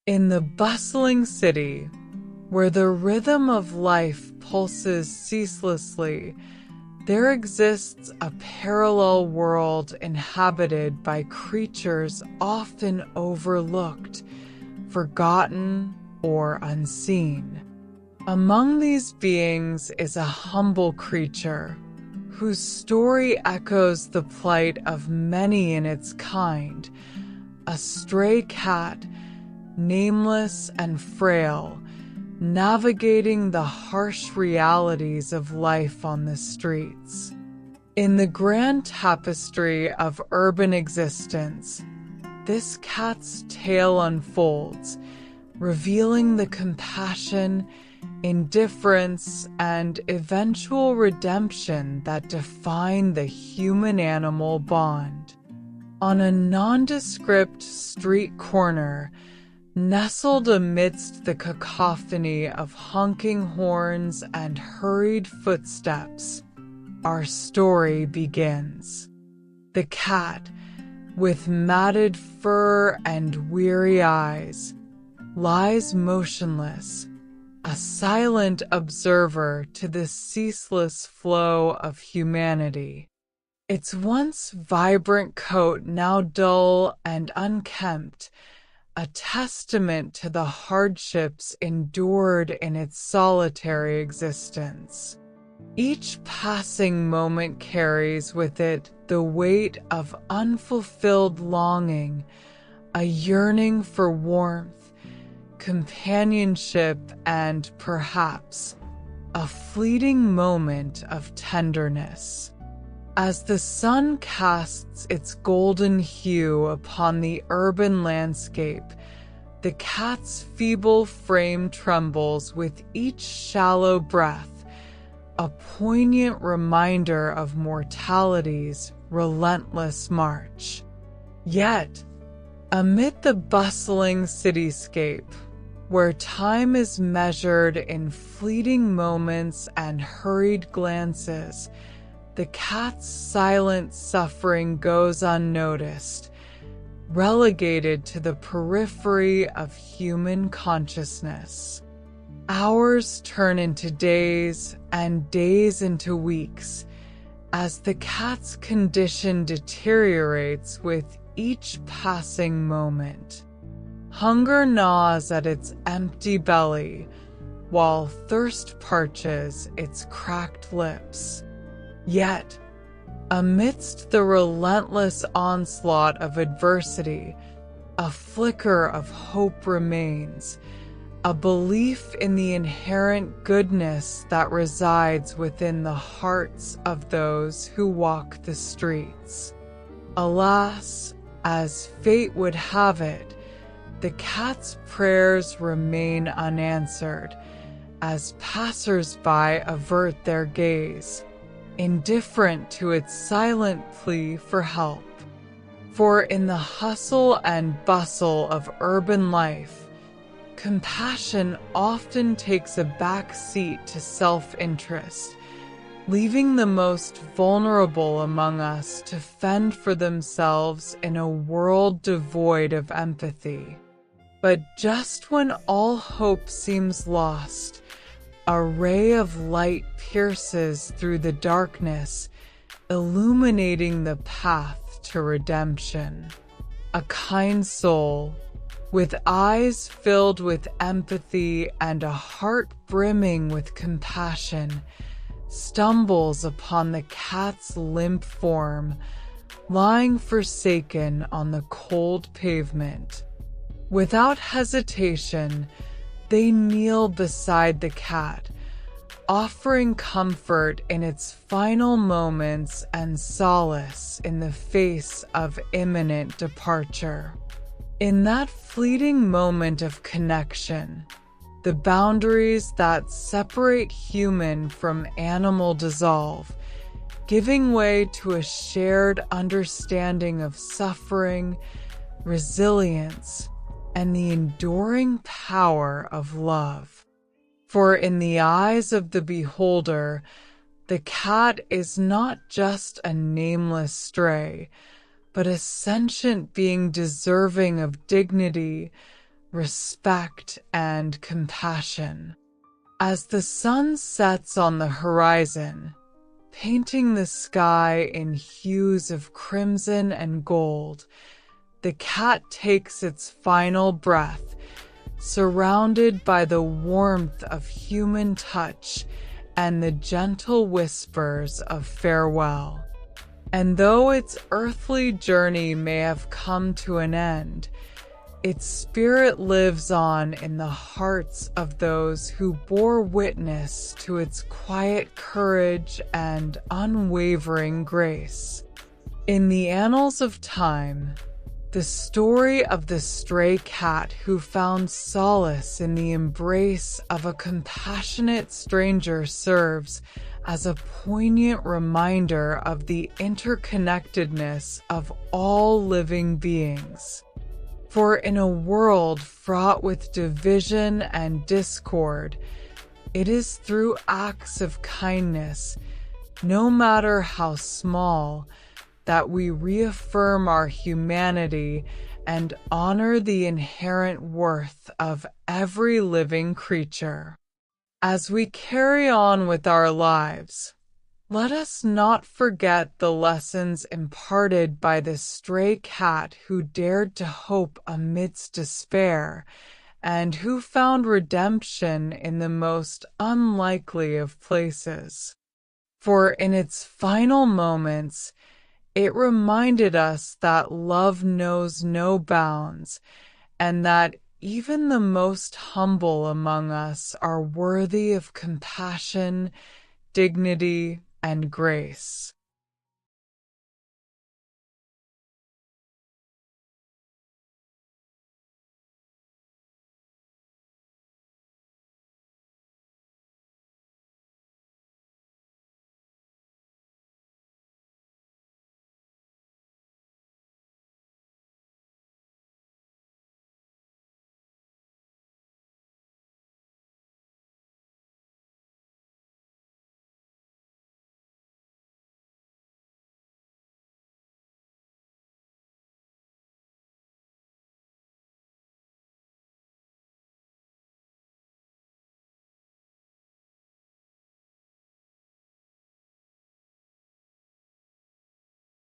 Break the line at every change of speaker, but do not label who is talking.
In the bustling city, where the rhythm of life pulses ceaselessly, there exists a parallel world inhabited by creatures often overlooked, forgotten, or unseen. Among these beings is a humble creature, whose story echoes the plight of many in its kind, a stray cat, nameless and frail, navigating the harsh realities of life on the streets. In the grand tapestry of urban existence, this cat's tale unfolds, revealing the compassion, indifference, and eventual redemption that define the human-animal bond. On a nondescript street corner, nestled amidst the cacophony of honking horns and hurried footsteps, our story begins. The cat, with matted fur and weary eyes, lies motionless, a silent observer to the ceaseless flow of humanity. Its once vibrant coat now dull and unkempt, a testament to the hardships endured in its solitary existence. Each passing moment carries with it the weight of unfulfilled longing, a yearning for warmth, companionship, and perhaps a fleeting moment of tenderness. As the sun casts its golden hue upon the urban landscape, the cat's feeble frame trembles with each shallow breath, a poignant reminder of mortality's relentless march. Yet, amid the bustling cityscape, where time is measured in fleeting moments and hurried glances, the cat's silent suffering goes unnoticed, relegated to the periphery of human consciousness. Hours turn into days, and days into weeks, as the cat's condition deteriorates with each passing moment. Hunger gnaws at its empty belly, while thirst parches its cracked lips. Yet, amidst the relentless onslaught of adversity, a flicker of hope remains, a belief in the inherent goodness that resides within the hearts of those who walk the streets. Alas, as fate would have it, the cat's prayers remain unanswered, as passers-by avert their gaze, indifferent to its silent plea for help. For in the hustle and bustle of urban life, compassion often takes a back seat to self-interest, leaving the most vulnerable among us to fend for themselves in a world devoid of empathy. But just when all hope seems lost, a ray of light pierces through the darkness, illuminating the path to redemption. A kind soul, with eyes filled with empathy and a heart brimming with compassion, stumbles upon the cat's limp form, lying forsaken on the cold pavement. Without hesitation, they kneel beside the cat, offering comfort in its final moments and solace in the face of imminent departure. In that fleeting moment of connection, the boundaries that separate human from animal dissolve, giving way to a shared understanding of suffering, resilience, and the enduring power of love. For in the eyes of the beholder, the cat is not just a nameless stray, but a sentient being deserving of dignity, respect, and compassion. As the sun sets on the horizon, painting the sky in hues of crimson and gold, the cat takes its final breath, surrounded by the warmth of human touch and the gentle whispers of farewell. And though its earthly journey may have come to an end, its spirit lives on in the hearts of those who bore witness to its quiet courage and unwavering grace. In the annals of time, the story of the stray cat who found solace in the embrace of a compassionate stranger serves as a poignant reminder of the interconnectedness of all living beings. For in a world fraught with division and discord, it is through acts of kindness, no matter how small, that we reaffirm our humanity and honor the inherent worth of every living creature. As we carry on with our lives, let us not forget the lessons imparted by the stray cat who dared to hope amidst despair, and who found redemption in the most unlikely of places. For in its final moments, it reminded us that love knows no bounds, and that even the most humble among us are worthy of compassion, dignity, and grace.